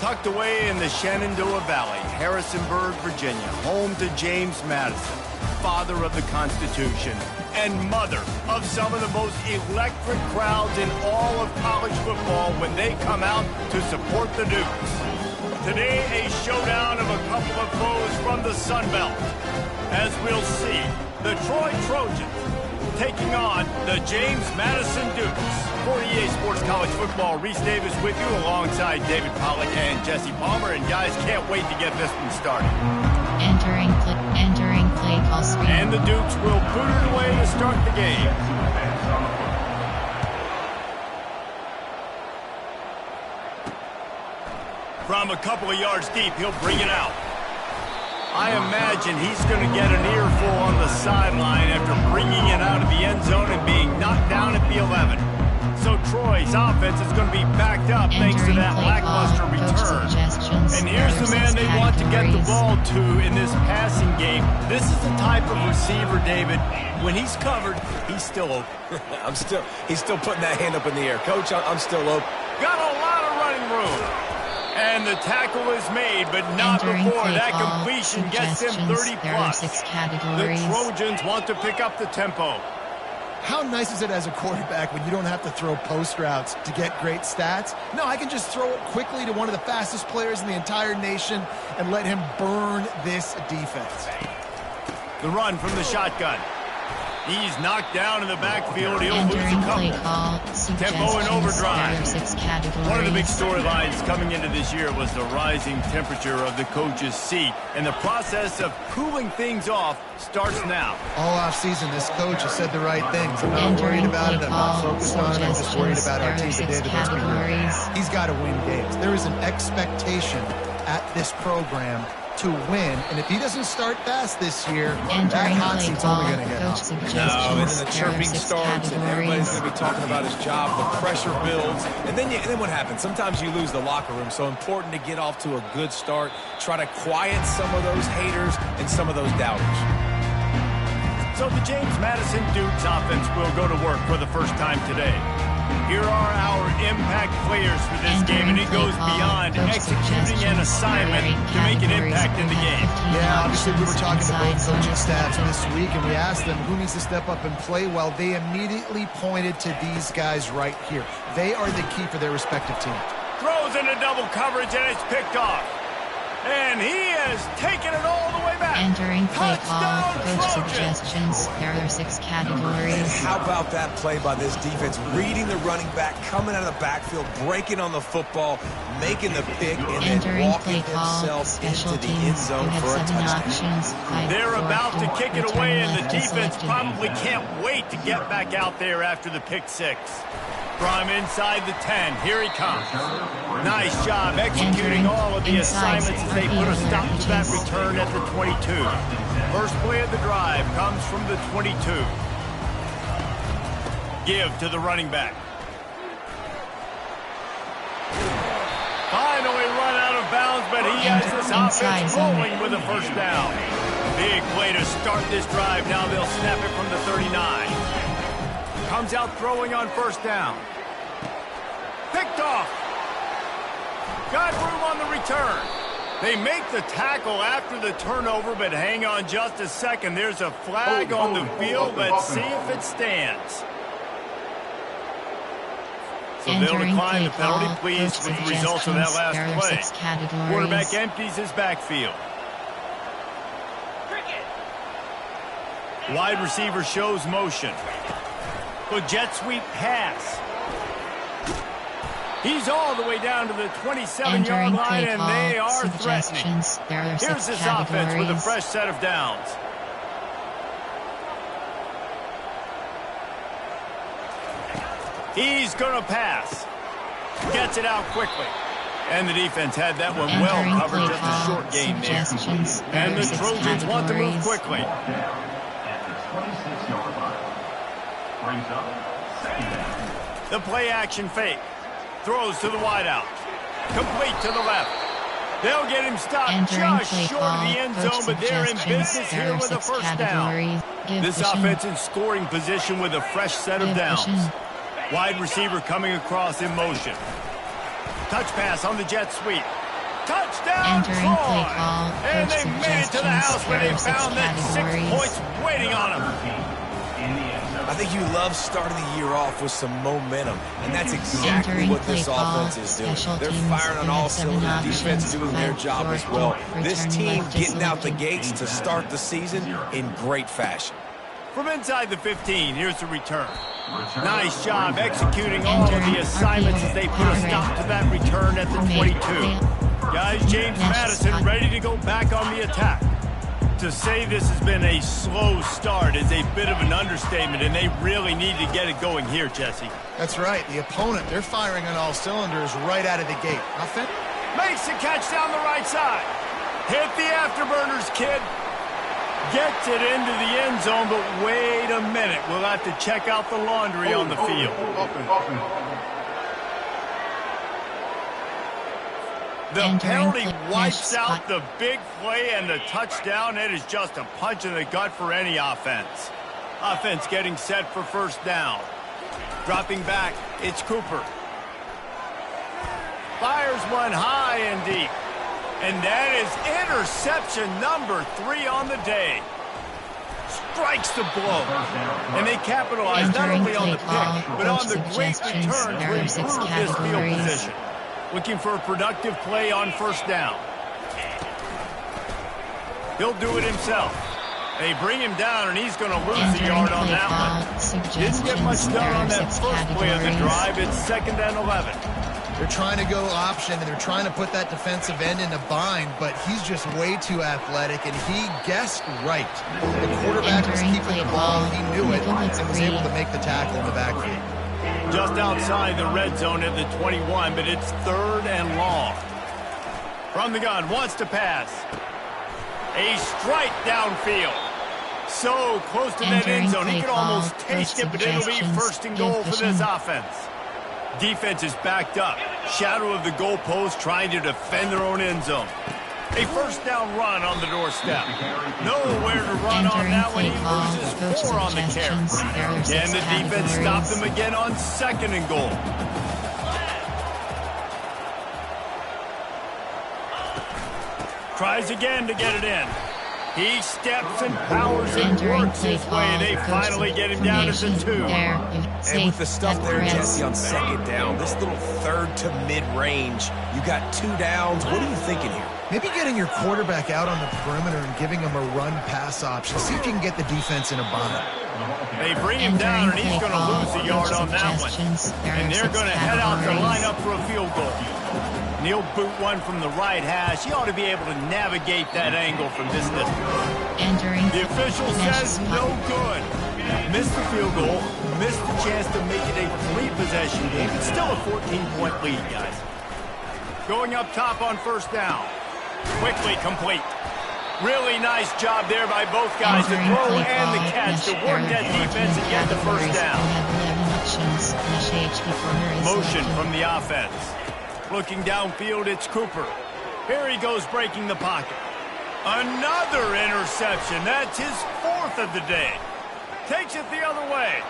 Tucked away in the Shenandoah Valley, Harrisonburg, Virginia, home to James Madison, father of the Constitution and mother of some of the most electric crowds in all of college football when they come out to support the Dukes. Today, a showdown of a couple of foes from the Sun Belt. As we'll see, the Troy Trojans taking on the James Madison Dukes. For EA Sports College Football, Reese Davis with you alongside David Pollack and Jesse Palmer. And guys, can't wait to get this one started. Entering play call screen. And the Dukes will boot it away to start the game. From a couple of yards deep, he'll bring it out. I imagine he's going to get an earful on the sideline after bringing it out of the end zone and being knocked down at the 11. So Troy's offense is going to be backed up thanks to that lackluster return. And here's the man they want to get the ball to in this passing game. This is the type of receiver, David, when he's covered, he's still open. He's still putting that hand up in the air. Coach, I'm still open. Got a lot of running room. And the tackle is made, but not before that completion gets them 30+. The Trojans want to pick up the tempo. How nice is it as a quarterback when you don't have to throw post routes to get great stats? No, I can just throw it quickly to one of the fastest players in the entire nation and let him burn this defense. The run from the shotgun. He's knocked down in the backfield. He'll lose a couple. Tempo and overdrive. One of the big storylines coming into this year was the rising temperature of the coach's seat. And the process of cooling things off starts now. All offseason, this coach has said the right things. I'm not worried about it. I'm not focused on it. I'm just worried about our team today. He's got to win games. There is an expectation at this program to win, and if he doesn't start fast this year, that hot seat's only going to get up. No, and then the chirping starts, and everybody's going to be talking about his job. The pressure builds, and then what happens? Sometimes you lose the locker room, so important to get off to a good start. Try to quiet some of those haters and some of those doubters. So the James Madison Dukes offense will go to work for the first time today. Here are our impact players for this game, and it goes beyond executing an assignment to make an impact in the game. Yeah, obviously we were talking to both coaching staffs this week, and we asked them who needs to step up and play well. They immediately pointed to these guys right here. They are the key for their respective teams. Throws into double coverage, and it's picked off. And he has taken it all the way back. Entering play call, coach suggestions. There are 6 categories. How about that play by this defense? Reading the running back, coming out of the backfield, breaking on the football, making the pick, and then walking himself into the end zone for a touchdown. They're about to kick it away, and the defense probably can't wait to get back out there after the pick 6. From inside the 10, here he comes. Nice job executing all of the assignments as they put a stop to that return at the 22. First play of the drive comes from the 22. Give to the running back. Finally run out of bounds, but he has this offense rolling with a first down. Big play to start this drive. Now they'll snap it from the 39. Comes out throwing on first down. Picked off. Got room on the return. They make the tackle after the turnover, but hang on just a second. There's a flag on the field. Let's see if it stands. So they'll decline the penalty, please, with the results of that last play. Quarterback empties his backfield. Wide receiver shows motion. The jet sweep pass. He's all the way down to the 27-yard line, and they are threatening. Here's this offense with a fresh set of downs. He's going to pass. Gets it out quickly. And the defense had that one well covered, just a short gain there. And the Trojans want to move quickly. The play action fake. Throws to the wideout. Complete to the left. They'll get him stopped just short of the end zone, but they're in business here with a first down. This offense in scoring position with a fresh set of downs. Wide receiver coming across in motion. Touch pass on the jet sweep. Touchdown, Entering Troy. play call, And coach they made it to the house where they suggestions, found that 6 categories. points waiting on them. I think you love starting the year off with some momentum, and that's exactly Entering what this play call, offense is doing. special They're teams, firing on they all have 7 cylinders. options, Defense doing their 5, job as 4, well. This return team left getting out the selected. gates to start the season in great fashion. From inside the 15, here's the return. Nice job executing all of the assignments as they put a stop to that return at the 22. Guys, James Madison ready to go back on the attack. To say this has been a slow start is a bit of an understatement, and they really need to get it going here, Jesse. That's right. The opponent, they're firing on all cylinders right out of the gate. Nothing? Makes the catch down the right side. Hit the afterburners, kid. Gets it into the end zone, but wait a minute. We'll have to check out the laundry on the field. The penalty wipes out the big play and the touchdown. It is just a punch in the gut for any offense. Offense getting set for first down. Dropping back, it's Cooper. Fires one high and deep. And that is interception number 3 on the day. Strikes the blow. And they capitalize not only on the pick, but on the great return to improve this field position. Looking for a productive play on first down. He'll do it himself. They bring him down, and he's going to lose the yard on that one. Didn't get much done on that first play of the drive. It's 2nd and 11. They're trying to go option, and they're trying to put that defensive end in a bind, but he's just way too athletic, and he guessed right. The quarterback was keeping the ball. He knew it and was able to make the tackle in the backfield. Just outside the red zone at the 21, but it's 3rd and long. From the gun, wants to pass. A strike downfield. So close to that end zone, he could almost taste it, but it'll be 1st and goal for this offense. Defense is backed up. Shadow of the goalpost trying to defend their own end zone. A first down run on the doorstep. Nowhere to run on that one. He loses 4 on the carry. And the defense stopped them again on 2nd and goal. Tries again to get it in. He steps and powers and works his way. They finally get him down to the 2. And with the stuff there, Jesse, on 2nd down, this little 3rd to mid-range, you got 2 downs. What are you thinking here? Maybe getting your quarterback out on the perimeter and giving him a run-pass option. See if you can get the defense in a bind. They bring him down, and he's going to lose the yard on that one. And they're going to head out to line up for a field goal. He'll boot one from the right hash. He ought to be able to navigate that angle from this distance. The official says no good. Missed the field goal, missed the chance to make it a 3-possession game. It's still a 14-point lead, guys. Going up top on first down. Quickly complete. Really nice job there by both guys, the throw and the catch to work that defense and get the first down. Motion from the offense. Looking downfield, it's Cooper. Here he goes breaking the pocket. Another interception. That's his 4th of the day. Takes it the other way.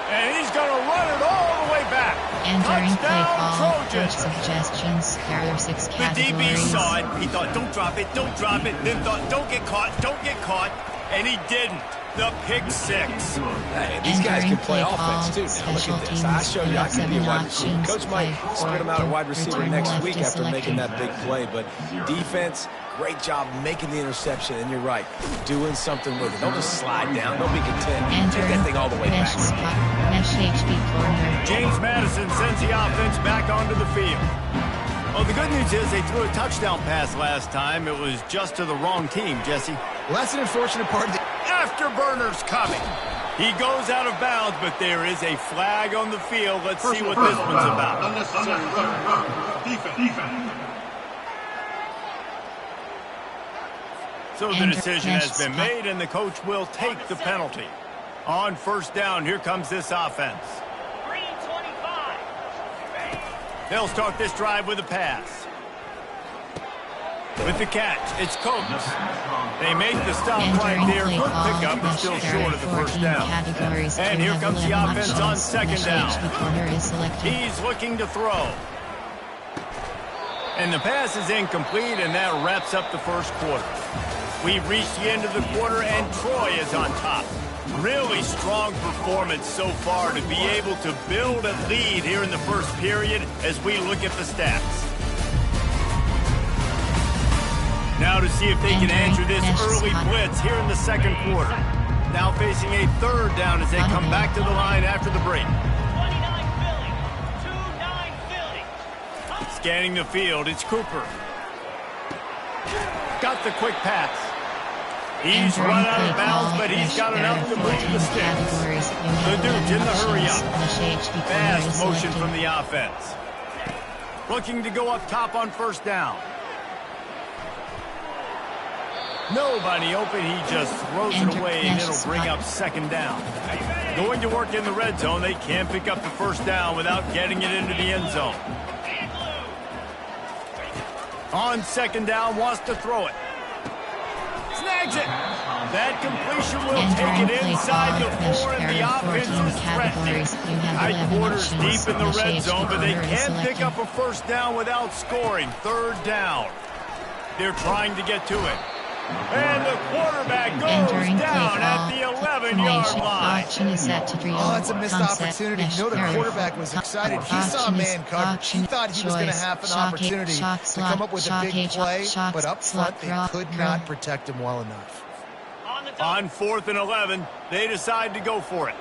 And he's going to run it all the way back. Touchdown, Trojans. Suggestions. There are 6 categories. The DB saw it. He thought, don't drop it, don't drop it. Then thought, don't get caught, don't get caught. And he didn't. The pick 6. Hey, these guys can play offense, too. Now, look at this. I showed you I can be a wide receiver. Coach might split him out at wide receiver next week after making that big play. But defense, great job making the interception. And you're right, doing something with it. Don't just slide down. Don't be content. Take that thing all the way back. James Madison sends the offense back onto the field. Well, the good news is they threw a touchdown pass last time. It was just to the wrong team, Jesse. Well, that's an unfortunate part of the... Afterburners coming. He goes out of bounds, but there is a flag on the field. Let's see what this one's about. Defense. So the decision has been made, and the coach will take the penalty. On first down, here comes this offense. They'll start this drive with a pass. With the catch, it's Coates. They make the stop right there. Good pickup, but still short of the first down. And here comes the offense on 2nd down. He's looking to throw. And the pass is incomplete, and that wraps up the first quarter. We've reached the end of the quarter, and Troy is on top. Really strong performance so far to be able to build a lead here in the first period as we look at the stats. Now to see if they can answer this early blitz here in the second quarter. Now facing a third down as they come back to the line after the break. 29 Philly. Scanning the field, it's Cooper. Got the quick pass. He's run out of bounds, but he's got enough to move the sticks. The Duke in the hurry-up. Fast motion from the offense. Looking to go up top on first down. Nobody open. He just throws it away, and it'll bring up second down. Going to work in the red zone. They can't pick up the first down without getting it into the end zone. On second down, wants to throw it. Snags it. That completion will take it inside the 4, and the offense is threatening. Tight quarters deep in the red zone, but they can't pick up a first down without scoring. Third down. They're trying to get to it. And the quarterback goes down at the 11-yard line. Oh, it's a missed opportunity. You know the quarterback was excited. He saw man coverage. He thought he was going to have an opportunity to come up with a big play, but up front they could not protect him well enough. On 4th and 11, they decide to go for it.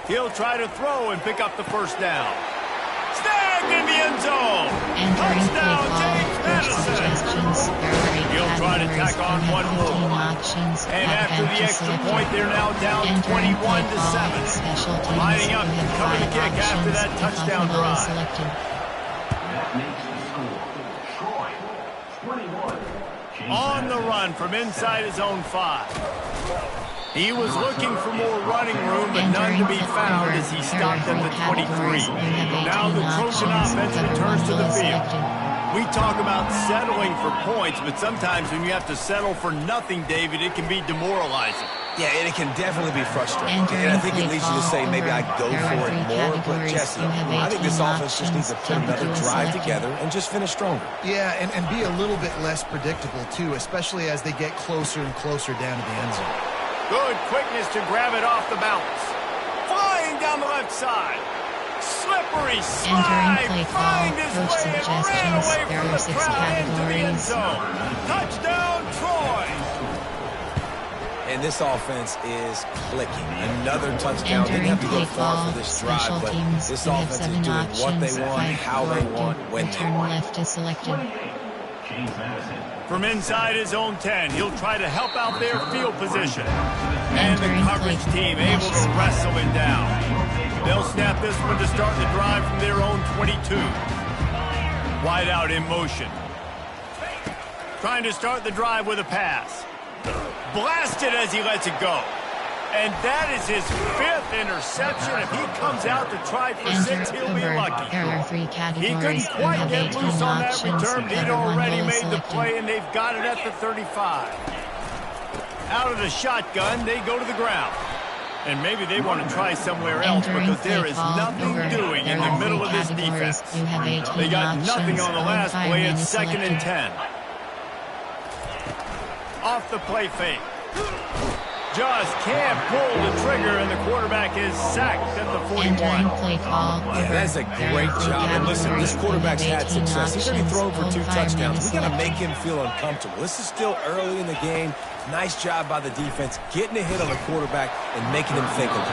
He'll try to throw and pick up the first down. Snagged in the end zone. Touchdown, James Madison. He'll try to tack on one more. And after the extra point, they're now down 21-7. Lining up to cover the kick after that touchdown drive. On the run from inside his own 5. He was looking for more running room, but none to be found as he stopped at the 23. Now the Trojan offense returns to the field. We talk about settling for points, but sometimes when you have to settle for nothing, David, it can be demoralizing. Yeah, and it can definitely be frustrating. And I think it leads you to say, maybe I go for it more. But, Jesse, I think this offense just needs to put another drive together and just finish stronger. Yeah, and be a little bit less predictable, too, especially as they get closer and closer down to the end zone. Good quickness to grab it off the bounce. Flying down the left side. Slippery slide. Find his way and ran away from the crowd into the end zone. Touchdown, Troy. And this offense is clicking. Another touchdown. Didn't have to go far for this drive, but this offense is doing what they want, how they want, when they want. From inside his own 10, he'll try to help out their field position. And the coverage team able to wrestle him down. They'll snap this one to start the drive from their own 22. Wide out in motion. Trying to start the drive with a pass. Blasted as he lets it go. And that is his 5th interception. If he comes out to try for 6, he'll be lucky. He couldn't quite get loose on that return, but he'd already made the play, and they've got it at the 35. Out of the shotgun, they go to the ground. And maybe they want to try somewhere else because there is nothing doing in the middle of this defense. They got nothing on the last play. It's 2nd and 10. Off the play fake. Just can't pull the trigger, and the quarterback is sacked at the 41. Yeah, that's a great job. And listen, this quarterback's had success. He's already thrown for 2 touchdowns. We got to make him feel uncomfortable. This is still early in the game. Nice job by the defense, getting a hit on the quarterback and making him think a little.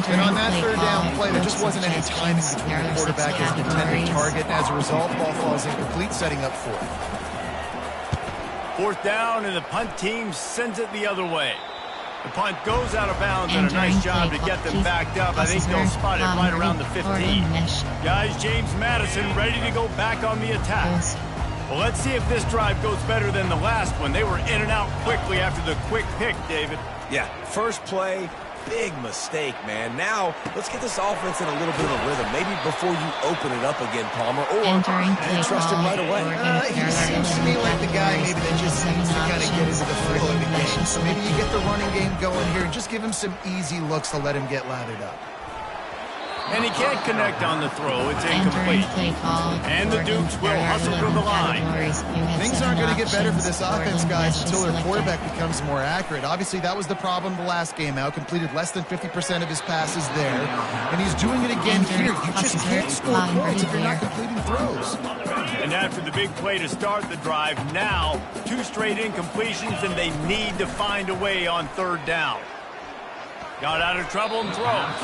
And on that 3rd down play, there just wasn't any timing between the quarterback and the intended target. As a result, the ball falls incomplete, setting up 4th. 4th down, and the punt team sends it the other way. The punt goes out of bounds, and a nice job to get them backed up. I think they'll spot it right around the 15. Guys, James Madison ready to go back on the attack. Well, let's see if this drive goes better than the last one. They were in and out quickly after the quick pick, David. Yeah, first play, big mistake, man. Now, let's get this offense in a little bit of a rhythm. Maybe before you open it up again, Palmer, or trust him right away. He seems to me like the guy maybe that just needs to kind of get into the flow of the game. So maybe you get the running game going here and just give him some easy looks to let him get lathered up. And he can't connect on the throw. It's incomplete. And the Dukes will hustle to the line. Things aren't going to get better for this offense, guys, until their quarterback becomes more accurate. Obviously, that was the problem the last game out. Completed less than 50% of his passes there. And he's doing it again here. You just can't score points if you're not completing throws. And after the big play to start the drive, now 2 straight incompletions, and they need to find a way on 3rd down. Got out of trouble and throws.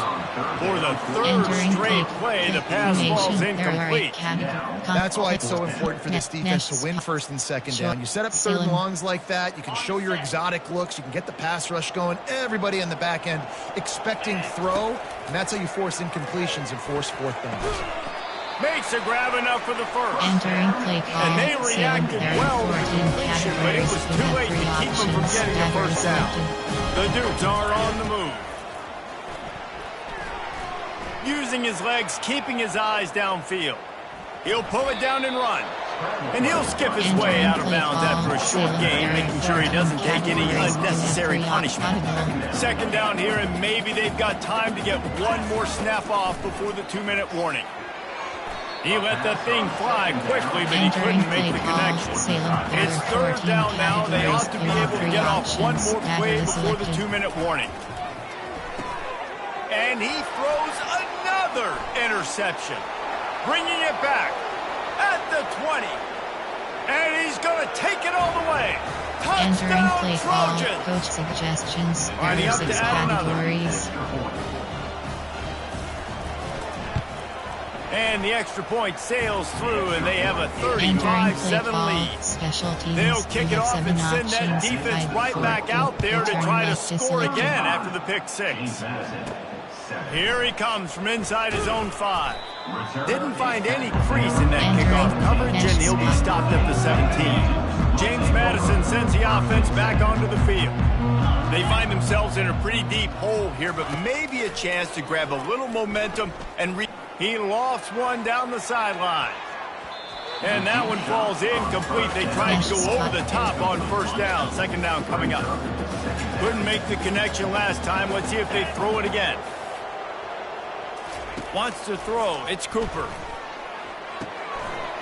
For the 3rd straight play, the pass falls incomplete. That's why it's so important for this defense to win 1st and 2nd down. You set up 3rd and longs like that, you can show your exotic looks, you can get the pass rush going, everybody on the back end expecting throw, and that's how you force incompletions and force 4th downs. Makes a grab enough for the 1st. Entering play call. And they reacted well to completion, but it was too late to keep them from getting the 1st down. The Dukes are on the move. Using his legs, keeping his eyes downfield. He'll pull it down and run. And he'll skip his way out of bounds after a short gain, making sure he doesn't take any unnecessary punishment. 2nd down here, and maybe they've got time to get one more snap off before the 2-minute warning. He let that thing fly quickly, but he couldn't make the connection. It's 3rd down now. They ought to be able to get off one more play before the 2-minute warning. And he throws another interception, bringing it back at the 20. And he's going to take it all the way. Touchdown, Trojans! Coach suggestions. There are 6 categories. And the extra point sails through, and they have a 35-7 lead. Specialties. They'll kick it off and send that defense right back out there to try to score again after the pick 6. Here he comes from inside his own 5. Didn't find any crease in that kickoff coverage, and he'll be stopped at the 17. James Madison sends the offense back onto the field. They find themselves in a pretty deep hole here, but maybe a chance to grab a little momentum and he lofts one down the sideline. And that one falls incomplete. They tried to go over the top on 1st down. 2nd down coming up. Couldn't make the connection last time. Let's see if they throw it again. Wants to throw. It's Cooper.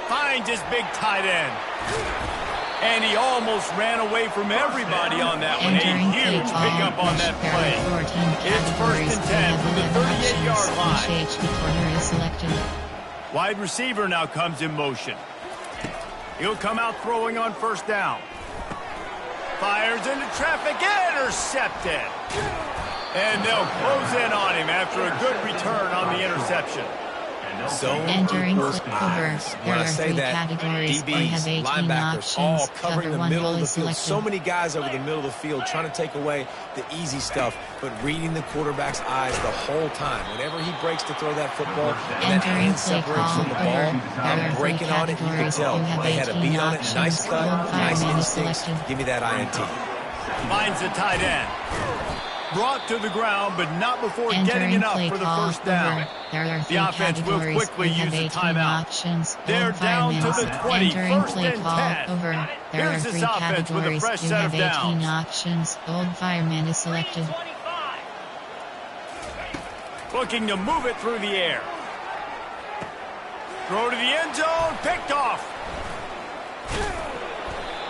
Finds his big tight end. And he almost ran away from everybody on that one. A huge pickup on that play. It's 1st and 10 from the 38-yard line. Wide receiver now comes in motion. He'll come out throwing on 1st down. Fires into traffic, intercepted. And they'll close in on him after a good return on the interception. Entering eyes. When I say that, DBs, linebackers, all covering the middle of the field. So many guys over the middle of the field trying to take away the easy stuff, but reading the quarterback's eyes the whole time. Whenever he breaks to throw that football, and that hand separates from the ball, I'm breaking on it, you can tell. They had a beat on it, nice cut, nice instincts. Give me that INT. Finds the tight end. Brought to the ground, but not before getting enough for the 1st down. The offense will quickly use a timeout. They're down to the 20, 1st and 10. Here's this offense with a fresh set of downs. Options. Old fireman is selected. Looking to move it through the air. Throw to the end zone, picked off.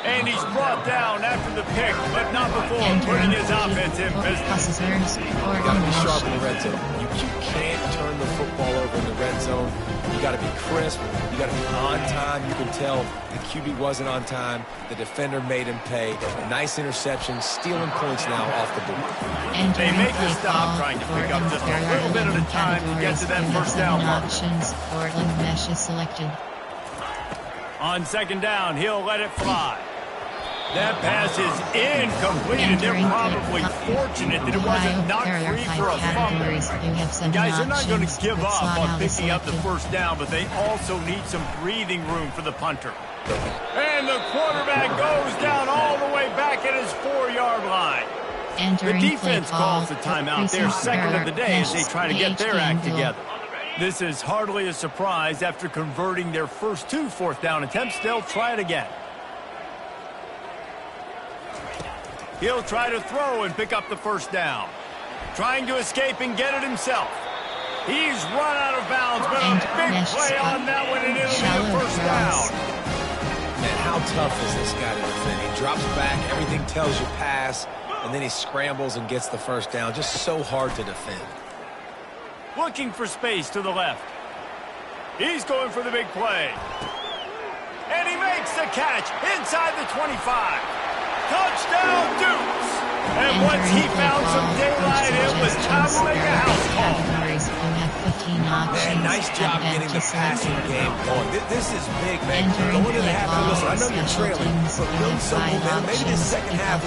And he's brought down after the pick, but not before putting his offense in business. You got to be sharp in the red zone. You can't turn the football over in the red zone. You got to be crisp. You got to be on time. You can tell the QB wasn't on time. The defender made him pay. A nice interception, stealing points now off the board. They make the stop, trying to pick up just a little bit at a time to get to that 1st down mark. Portland mesh is selected. On 2nd down, he'll let it fly. That pass is incomplete, and they're probably fortunate that it wasn't knocked free for a fumble. Guys, they're not going to give up on picking up the 1st down, but they also need some breathing room for the punter. And the quarterback goes down all the way back at his 4-yard line. The defense calls the timeout, their 2nd of the day, as they try to get their act together. This is hardly a surprise. After converting their first 2 4th down attempts, they'll try it again. He'll try to throw and pick up the 1st down. Trying to escape and get it himself. He's run out of bounds, but a big play on that one, and it'll be a first down. Man, how tough is this guy to defend? He drops back, everything tells you pass, and then he scrambles and gets the first down. Just so hard to defend. Looking for space to the left. He's going for the big play. And he makes the catch inside the 25. Touchdown, Dukes! And once he found some daylight, it was time to make a house call. Man, nice job getting the passing game going. This is big, man. Going to the half, listen, I know you're trailing, but build some momentum. Maybe this second half,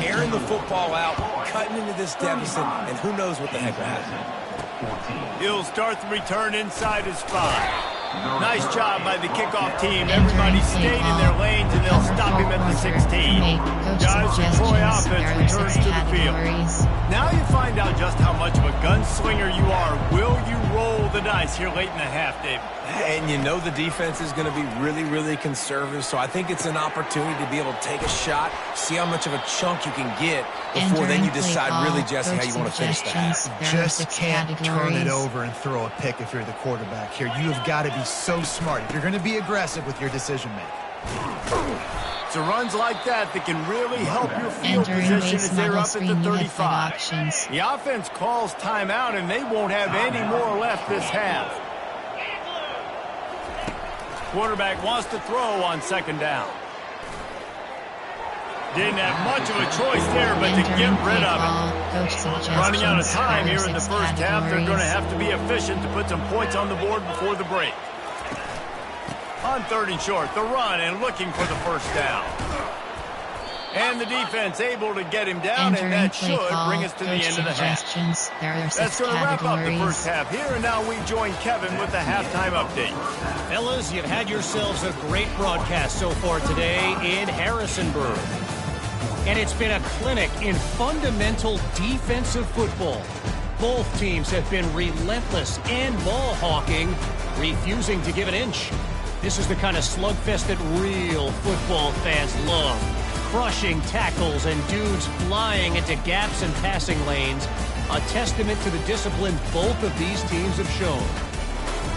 airing the football out, cutting into this deficit, and who knows what the heck will happen. He'll start the return inside his 5. Nice job by the kickoff team. Everybody stayed in their lanes, and they'll stop him at the 16. Guys, the Troy offense returns to the field. Now you find out just how much of a gunslinger you are. Will you roll the dice here late in the half, Dave? And you know the defense is going to be really, really conservative, so I think it's an opportunity to be able to take a shot, see how much of a chunk you can get before then you decide really just how you want to finish the half. Just can't turn it over and throw a pick if you're the quarterback here. You have got to be so smart if you're going to be aggressive with your decision-making. It's runs like that can really help your field position as they're up at the 35. The offense calls timeout, and they won't have any more left this half. Quarterback wants to throw on second down. Didn't have much of a choice there, but to get rid of it. Running out of time here in the first half, they're going to have to be efficient to put some points on the board before the break. On 3rd and short, the run and looking for the first down. And the defense able to get him down, and that should bring us to the end of the half. That's going to wrap up the first half here, and now we join Kevin with the halftime update. Fellas, you've had yourselves a great broadcast so far today in Harrisonburg. And it's been a clinic in fundamental defensive football. Both teams have been relentless and ball hawking, refusing to give an inch. This is the kind of slugfest that real football fans love. Crushing tackles and dudes flying into gaps and passing lanes. A testament to the discipline both of these teams have shown.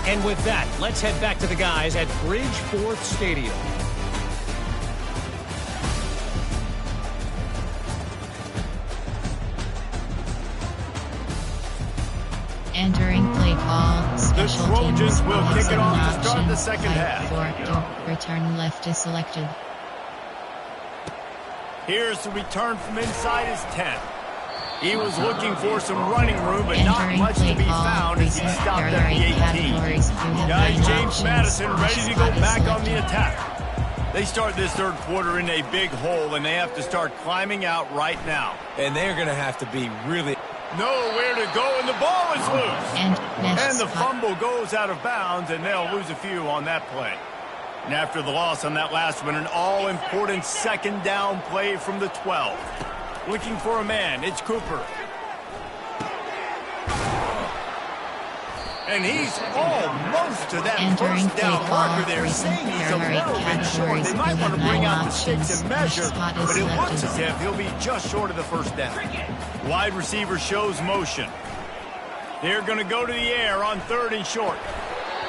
And with that, let's head back to the guys at Bridgeforth Stadium. Entering play call, special the Trojans teams will kick it off to start the options. second half. Return left is selected. Here's the return from inside his 10. He was looking for some running room, but not much to be found as he stopped at the 18. Guys, James Madison ready to go back on the attack. They start this third quarter in a big hole, and they have to start climbing out right now. And they're going to have to be really... Nowhere to go, and the ball is loose. And the fumble goes out of bounds, and they'll lose a few on that play. And after the loss on that last one, an all-important second down play from the 12. Looking for a man, it's Cooper. And he's almost to that first down marker there, saying he's a little bit short. They might want to bring out the sticks and measure, but it looks as if he'll be just short of the first down. Wide receiver shows motion. They're going to go to the air on 3rd and short.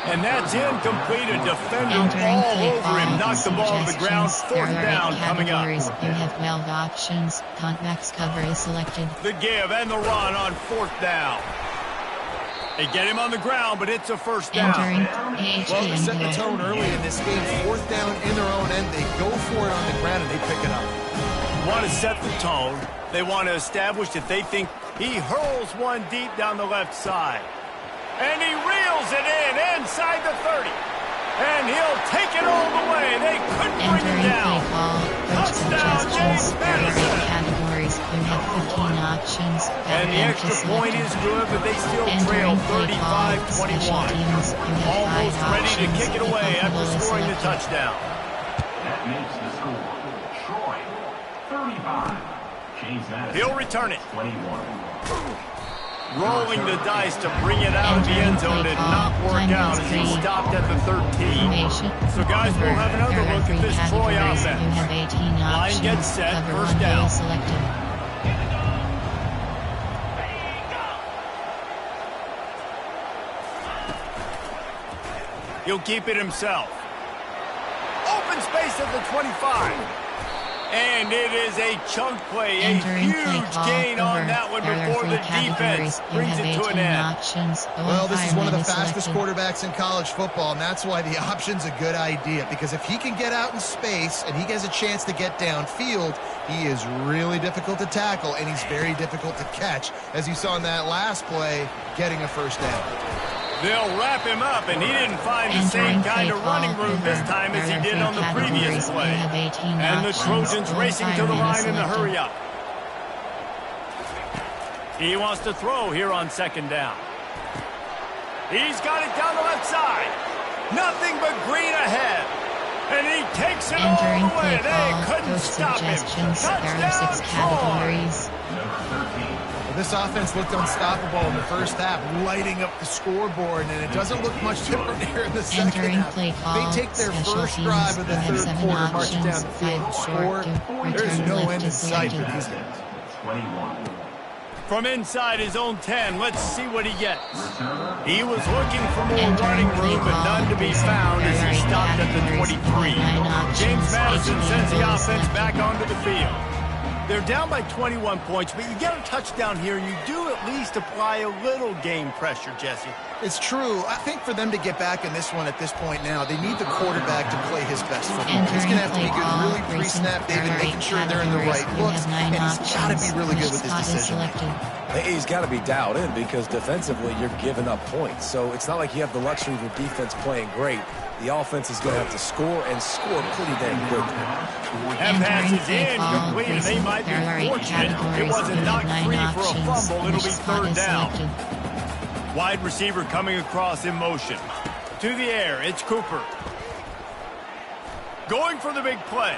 And that's incomplete. A defender all over him. Knocked the ball to the ground. 4th down coming up. You have 12 options. Convex cover is selected. The give and the run on 4th down. They get him on the ground, but it's a first down. Well, they set the tone early in this game. 4th down in their own end. They go for it on the ground, and they pick it up. Want to set the tone. They want to establish that they think he hurls one deep down the left side. And he reels it in inside the 30. And he'll take it all the way. They couldn't bring him down. Touchdown, James Madison. Categories. You have 15 options. And the extra point is good, but they still trail 35-21. Almost ready to kick it away after scoring the touchdown. That makes the score. Troy, 35. James Madison. He'll return it. 21. Rolling the dice to bring it out of the end zone did not work out as he stopped at the 13. So guys, we'll have another look at this Troy offense. Line gets set, first down. He'll keep it himself. Open space at the 25. And it is a chunk play, a huge gain on that one before the defense brings it to an end. Well, this is one of the fastest quarterbacks in college football, and that's why the option's a good idea, because if he can get out in space and he gets a chance to get downfield, he is really difficult to tackle, and he's very difficult to catch, as you saw in that last play, getting a first down. They'll wrap him up, and he didn't find the same kind of running room this time as he did on the previous play. And the Trojans racing to the line in a hurry-up. He wants to throw here on second down. He's got it down the left side. Nothing but green ahead. And he takes it all the way. They couldn't stop him. Touchdown, Troy. This offense looked unstoppable in the first half, lighting up the scoreboard, and it doesn't look much different here in the second half. They take their first drive of the third quarter, march down the field, and score. There's no end in sight for these guys. From inside his own 10, let's see what he gets. He was looking for more running room, but none to be found as he stopped at the 23. James Madison sends the offense back onto the field. They're down by 21 points, but you get a touchdown here, and you do at least apply a little game pressure, Jesse. It's true. I think for them to get back in this one at this point now, they need the quarterback to play his best football. He's going to have to be good, really pre-snap, David, making sure they're in the right looks, and he's got to be really good with his decision. He's got to be dialed in because defensively you're giving up points. So it's not like you have the luxury of your defense playing great. The offense is going to have to score and score pretty dang good. That pass is incomplete, and they might be fortunate. It wasn't knocked free for a fumble. It'll be third down. Wide receiver coming across in motion. To the air, it's Cooper. Going for the big play.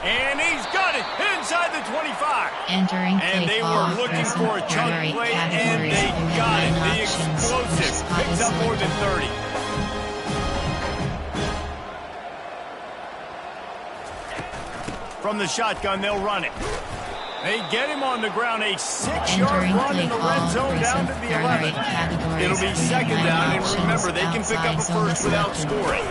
And he's got it inside the 25. And they were looking for a chunk play, and they got it. The explosive picks up more than 30. From the shotgun, they'll run it. They get him on the ground, a 6-yard run in the red zone down to the 11. It'll be second down, and remember, they can pick up a first without scoring.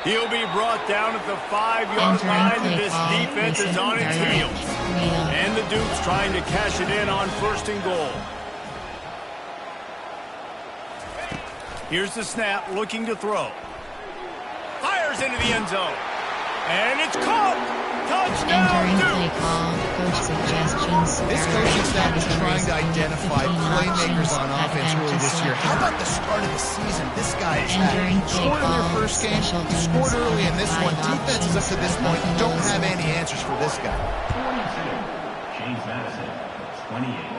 He'll be brought down at the 5-yard line, and this defense is on its heels. And the Dukes trying to cash it in on first and goal. Here's the snap, looking to throw. Fires into the end zone. And it's caught! Touchdown, Duke! This coaching staff is trying to identify playmakers on offense really this year. How about the start of the season? This guy is had. Scored in their first game, scored early in this one. Defenses up to this point don't have any answers for this guy. 42, James Madison, 28.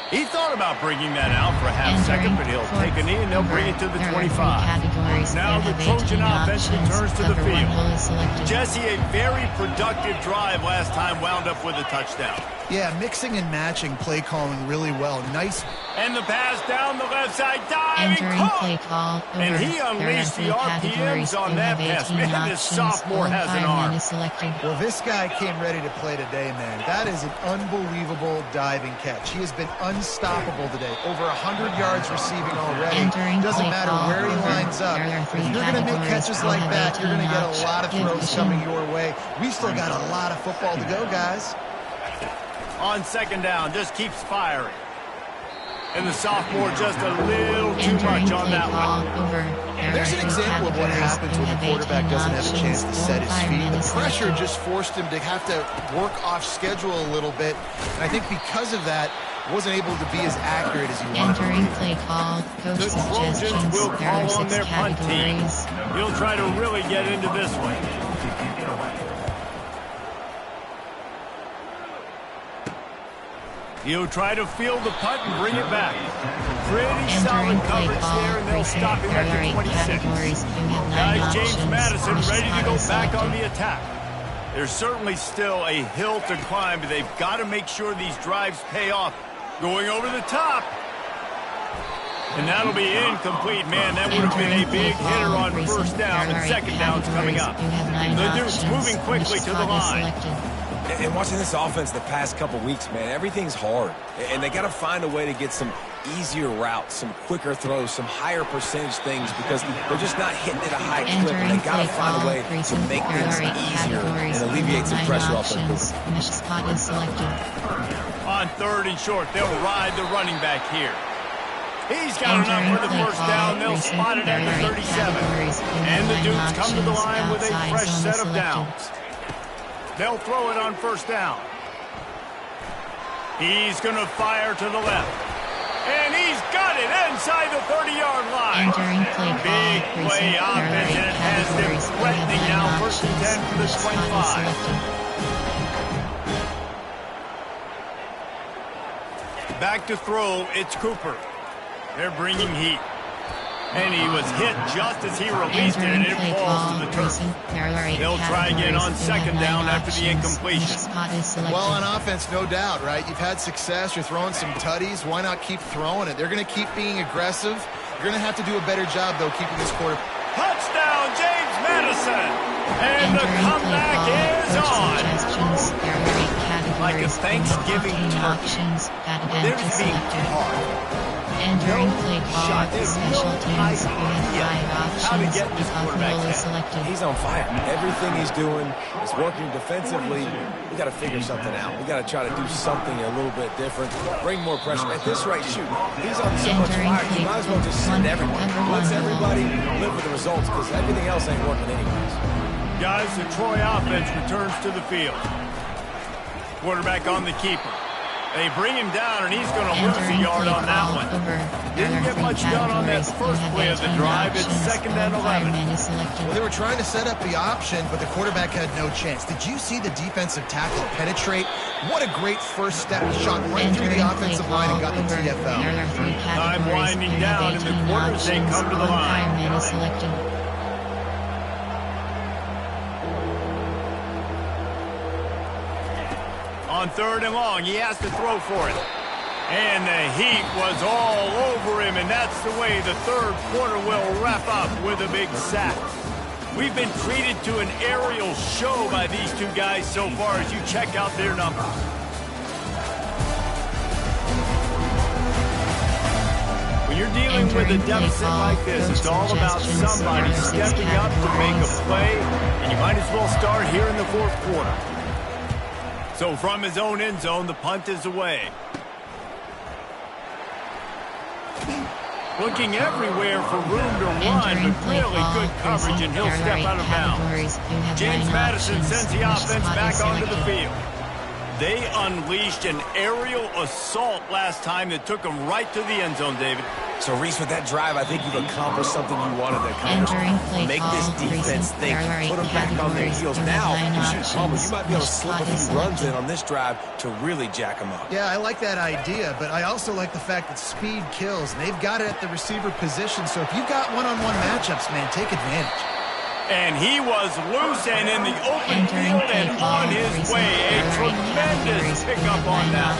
He thought about bringing that out for a half second, but he'll take a knee and they'll bring it to the 25. Now the Trojan offense returns to the field. Jesse, a very productive drive last time, wound up with a touchdown. Yeah, mixing and matching play calling really well. Nice. And the pass down the left side, diving caught. And he unleashed the RPMs on that pass. Man, this sophomore has an arm. Well, this guy came ready to play today, man. That is an unbelievable diving catch. He has been unstoppable today. Over 100 yards receiving already. Doesn't matter where he lines up. If you're going to make catches like that, you're going to get a lot of throws coming your way. We still got a lot of football to go, guys. On second down, just keeps firing. And the sophomore just a little too much on that one. There's an example of what happens when the quarterback doesn't have a chance to set his feet. The pressure just forced him to have to work off schedule a little bit. And I think because of that, wasn't able to be as accurate as he wanted to be. The Trojans will call on their punt team. He'll try to really get into this one. He'll try to field the punt and bring it back. Pretty solid coverage there, and they'll stop him at the 26. Guys, James Madison ready to go back on the attack. There's certainly still a hill to climb, but they've got to make sure these drives pay off. Going over the top. And that'll be incomplete. Man, that would have been a big hitter on first down, and second down's coming up. The Dukes moving quickly to the line. And watching this offense the past couple weeks, man, everything's hard. And they got to find a way to get some easier routes, some quicker throws, some higher percentage things because they're just not hitting at a high clip. And they got to find a way to make things easier and alleviate some pressure off their On 3rd and short, they'll ride the running back here. He's got enough for the first down. They'll spot it at the 37. And the Dukes come to the line with a fresh set of downs. They'll throw it on first down. He's going to fire to the left. And he's got it inside the 30-yard line. Big play offense, and it has them threatening now. 1st and 10 from the 25. Back to throw, it's Cooper. They're bringing heat. And he was hit just as he released it, and it falls to the turf. They'll try again on 2nd down after the incompletion. Well, on offense, no doubt, right? You've had success. You're throwing some tutties. Why not keep throwing it? They're going to keep being aggressive. You're going to have to do a better job, though, keeping this quarter. Touchdown, James Madison! And the comeback is on! Like a Thanksgiving turkey. They're just being hard. Entering play call, special teams, we have 5 options, Buffalo is selected. He's on fire. Everything he's doing is working defensively. We got to figure something out. We got to try to do something a little bit different. Bring more pressure. At this rate, shoot. He's on so much fire. You might as well just send everyone. Let's everybody live with the results because everything else ain't working anyways. Guys, the Troy offense returns to the field. Quarterback on the keeper. They bring him down, and he's going to lose a yard on that one. Didn't get much done on that first play of the drive. It's 2nd and 11. Well, they were trying to set up the option, but the quarterback had no chance. Did you see the defensive tackle penetrate? What a great first step. He shot right through the offensive line and got the TFL. Time winding down, and the quarters, they come to the line. On 3rd and long, he has to throw for it. And the heat was all over him, and that's the way the 3rd quarter will wrap up with a big sack. We've been treated to an aerial show by these two guys so far as you check out their numbers. When you're dealing with a deficit like this, it's all about somebody stepping up to make a play, and you might as well start here in the 4th quarter. So from his own end zone, the punt is away. Looking everywhere for room to run, but really good coverage, and he'll step out of bounds. James Madison sends the offense back onto the field. They unleashed an aerial assault last time that took them right to the end zone, David. So, Reese, with that drive, I think you've accomplished something you wanted to accomplish. Make this defense think. Put them back on their heels. Now, you might be able to slip a few runs in on this drive to really jack them up. Yeah, I like that idea, but I also like the fact that speed kills. And they've got it at the receiver position, so if you've got one-on-one matchups, man, take advantage. And he was loose and in the open field and on his way. A tremendous pickup on that.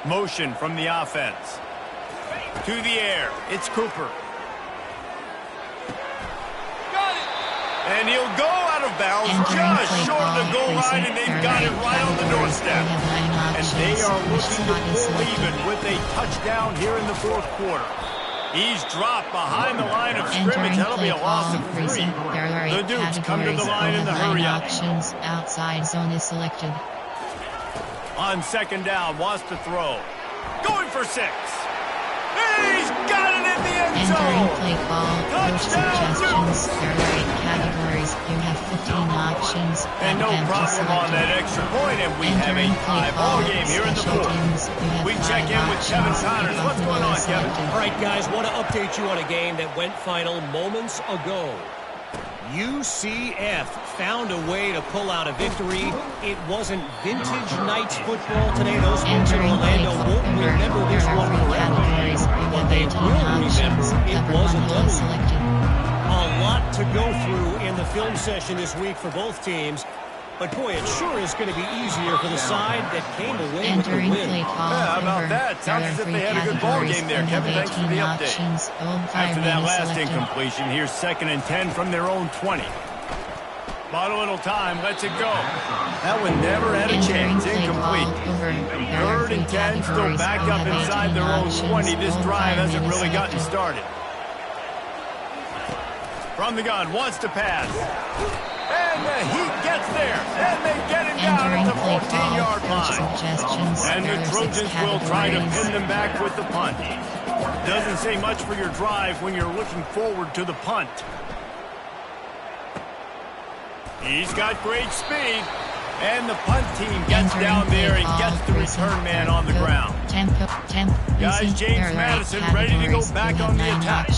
Motion from the offense. To the air. It's Cooper. Got it. And he'll go out of bounds just short of the goal line, and they've got it right on the doorstep. And they are looking to pull even with a touchdown here in the 4th quarter. He's dropped behind the line of scrimmage. That'll be a loss of 3. The Dukes come to the line in the hurry-up. Outside zone is selected. On 2nd down, wants to throw. Going for 6. He's got it in the end zone. Entering play call, coach Touchdown, suggestions, there are 8 categories. You have 15 options. And no problem on that extra point, and we have a tie ball game here in the 4th. We check in with Kevin Connors. What's going on, Kevin? All right, guys, want to update you on a game that went final moments ago. UCF found a way to pull out a victory. It wasn't vintage Knights football today. Those folks in Orlando won't remember this one forever. But they will remember it was a double. A lot to go through in the film session this week for both teams. But, boy, it sure is going to be easier for the side that came away with the win. Yeah, how about that? Sounds as if they had a good ball game there, Kevin. Thanks for the update. After that last incompletion, here's 2nd and 10 from their own 20. Bought a little time, lets it go. That one never had a chance, incomplete. 3rd and 10, still back up inside their own 20. This drive hasn't really gotten started. From the gun, wants to pass. And the Heat gets there. And they get him down at the 14-yard line. And the Trojans will try to pin them back with the punt. Doesn't say much for your drive when you're looking forward to the punt. He's got great speed. And the punt team gets down there and gets the return man on the ground. Guys, James Madison ready to go back on the attack.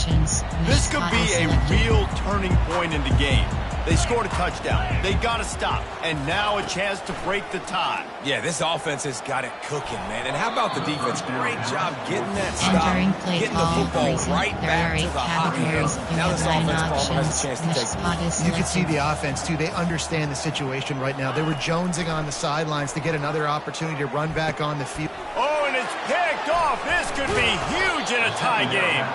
This could be a real turning point in the game. They scored a touchdown. They got to stop. And now a chance to break the tie. Yeah, this offense has got it cooking, man. And how about the defense? Great job getting that stop, getting the football right back to the hot hand. Now this offense has a chance to take it. You can see the offense, too. They understand the situation right now. They were jonesing on the sidelines to get another opportunity to run back on the field. Oh, and it's picked off. This could be huge in a tie game.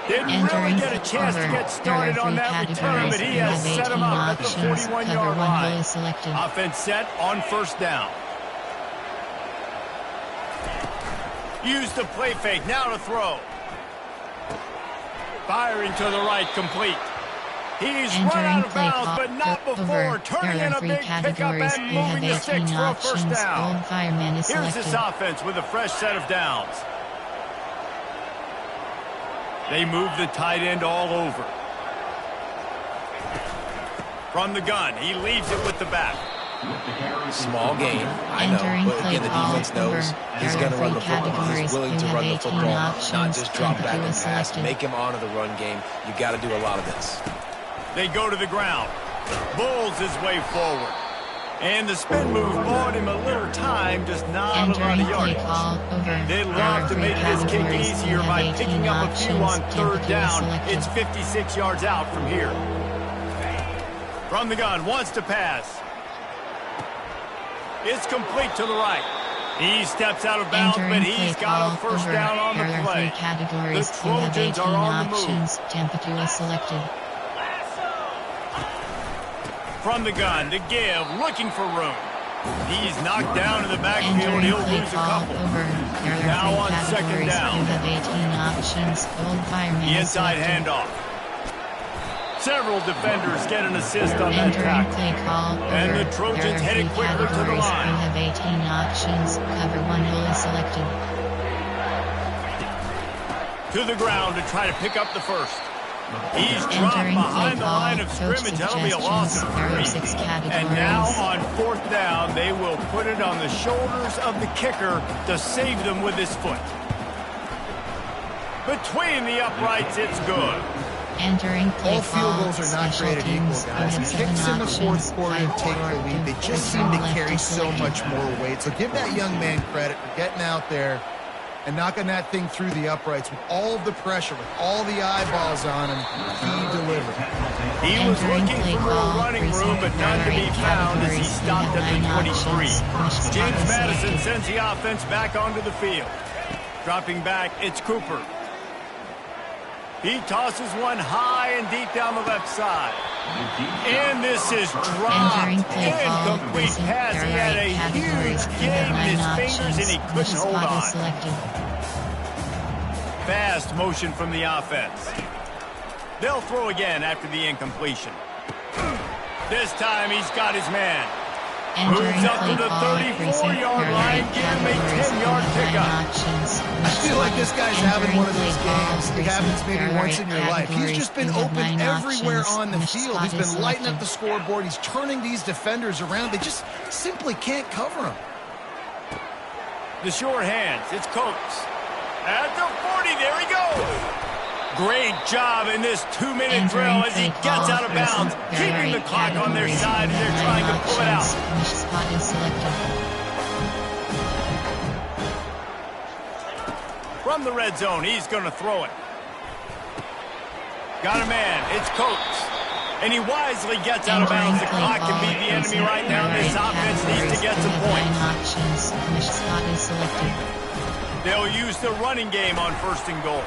Didn't really get a chance to get started on that return, but he has set him up at the 41-yard line. Offense set on 1st down. Use the play fake, now to throw. Firing to the right, complete. He's run out of bounds, but not before turning in a big pickup and moving the sticks for a 1st down. Here's this offense with a fresh set of downs. They move the tight end all over. From the gun, he leaves it with the back. Small game, I know, but again, the defense knows he's going to run the football. He's willing to run the football, not just drop back and pass. Make him honor the run game. You got to do a lot of this. They go to the ground. Bulls his way forward. And the spin move bought him a little time, just not a lot of yardage. They'd love to make this kick easier by picking up a few on 3rd down. It's 56 yards out from here. From the gun, wants to pass. It's complete to the right. He steps out of bounds, but he's got a 1st down on the play. The Trojans are on the move. From the gun to give, looking for room. He's knocked down in the backfield. He'll lose a couple. Now on 2nd down. The inside handoff. Several defenders get an assist on that tackle. And the Trojans headed quickly to the line. To the ground to try to pick up the 1st. He's dropped behind the line of scrimmage. That'll be a loss of 3. And now on 4th down, they will put it on the shoulders of the kicker to save them with his foot. Between the uprights, it's good. All field goals are not created equal, guys. Kicks in the 4th quarter and take the lead. They just seem to carry so much more weight. So give that young man credit for getting out there and knocking that thing through the uprights with all of the pressure, with all the eyeballs on him. He delivered. He was looking for more running room, but none to be found as he stopped at the 23. James Madison sends the offense back onto the field. Dropping back, it's Cooper. He tosses one high and deep down the left side. And this is dropped. Incomplete pass. He had a huge game in his fingers and he couldn't hold on. Fast motion from the offense. They'll throw again after the incompletion. This time he's got his man. Moves up to the 34-yard line, give him a 10-yard pickup. I feel like this guy's having one of those games. It happens maybe once in your life. He's just been open everywhere on the field. He's been lighting up the scoreboard. He's turning these defenders around. They just simply can't cover him. The short hands, it's Coates. At the 40, there he goes. Great job in this 2-minute drill as he gets out of bounds, keeping the clock on their side, and they're trying to pull it out. From the red zone, he's going to throw it. Got a man, it's Coates. And he wisely gets out of bounds. The clock can beat the enemy right now. This offense needs to get some points. They'll use the running game on 1st and goal.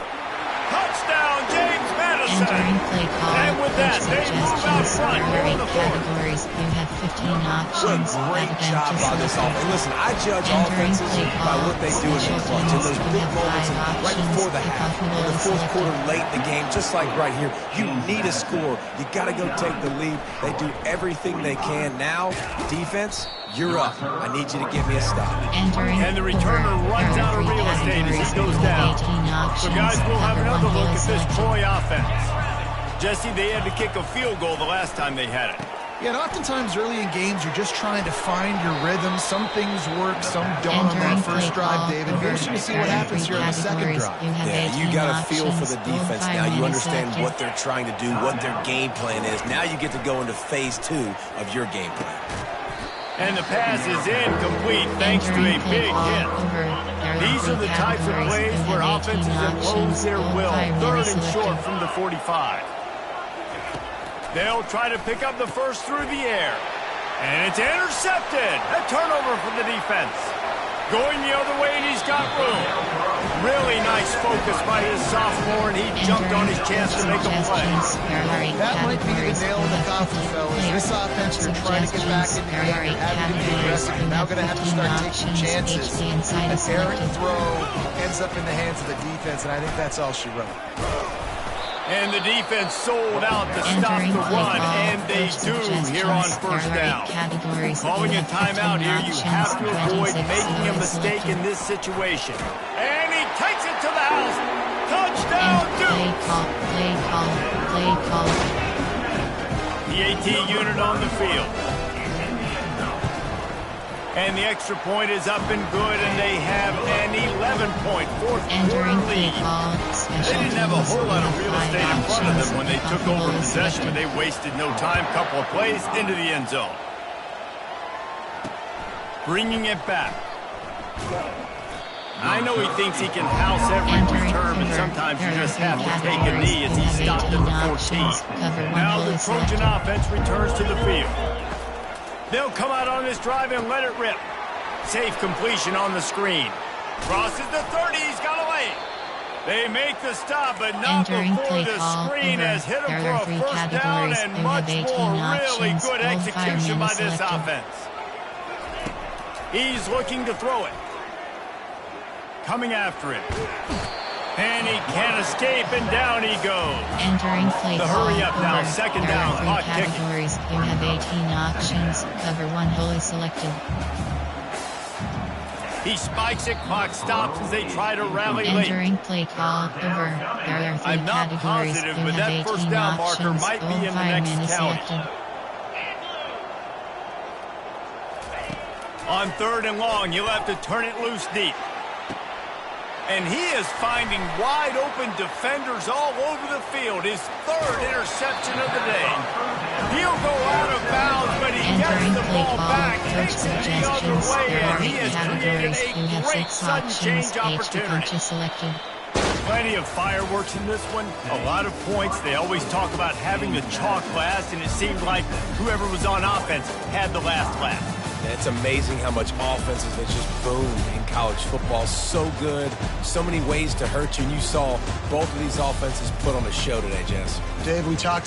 Touchdown, James Madison. Madison. Entering play call. And with that, they move out front. There are 8 on the forward. categories. You have 15 What options. a great job by this offense. And listen, I judge offenses by what they do in the clutch. In those big moments right before the half, in the fourth quarter, late in the game, just like right here, you need a score. You got to go take the lead. They do everything they can. Now, defense, you're up. I need you to give me a stop. And the returner runs out of real estate as he goes down. So guys, we'll have another look at this Troy offense. Jesse, they had to kick a field goal the last time they had it. Yeah, and oftentimes early in games, you're just trying to find your rhythm. Some things work, some don't on that first drive, David. We're just going to see what happens here on the second drive. Yeah, you got a feel for the defense now. You understand what they're trying to do, what their game plan is. Now you get to go into phase 2 of your game plan. And the pass is incomplete thanks to a big hit. These are the types of plays where offenses impose their will. 3rd and short from the 45. They'll try to pick up the first through the air. And it's intercepted. A turnover for the defense. Going the other way, and he's got room. Really nice focus by his sophomore, and he jumped on his chance to make a play. That might be the nail in the coffin, fellas. This offense, they're trying to get back in the game. They're having to be aggressive. They're now going to have to start taking chances. An errant throw ends up in the hands of the defense, and I think that's all she wrote. And the defense sold out to stop the run, and they do here on first down. Calling a timeout here, you have to avoid making a mistake in this situation. And he takes it to the house. Touchdown, Duke! Play call. The AT unit on the field. And the extra point is up and good, and they have an 11-point fourth quarter lead. They didn't have a whole lot of real estate in front of them when they took over possession, but they wasted no time. Couple of plays into the end zone. Bringing it back. I know he thinks he can house every return, but sometimes you just have to take a knee as he stopped at the 14. Now the Trojan offense returns to the field. They'll come out on this drive and let it rip. Safe completion on the screen. Crosses the 30. He's got away. They make the stop, but not before the screen has hit him for a first down and much more. Really good execution by this offense. He's looking to throw it. Coming after it. And he can't escape, and down he goes. Entering play the hurry up now, second down, clock ticking. You have 18 options. Cover 1 wholly selected. He spikes it, clock stops as they try to rally late. Entering play call over. There are 3 I'm not categories. positive, You but have that 18 first down marker options. might be in the 5 next minutes county. selected. On 3rd and long, you'll have to turn it loose deep. And he is finding wide-open defenders all over the field. His 3rd interception of the day. He'll go out of bounds, but he gets the ball back, takes it the other way, and he has created a great sudden change opportunity. Plenty of fireworks in this one, a lot of points. They always talk about having the chalk last, and it seemed like whoever was on offense had the last laugh. And it's amazing how much offenses that just boomed in college football. So good, so many ways to hurt you, and you saw both of these offenses put on a show today, Jess. Dave, we talked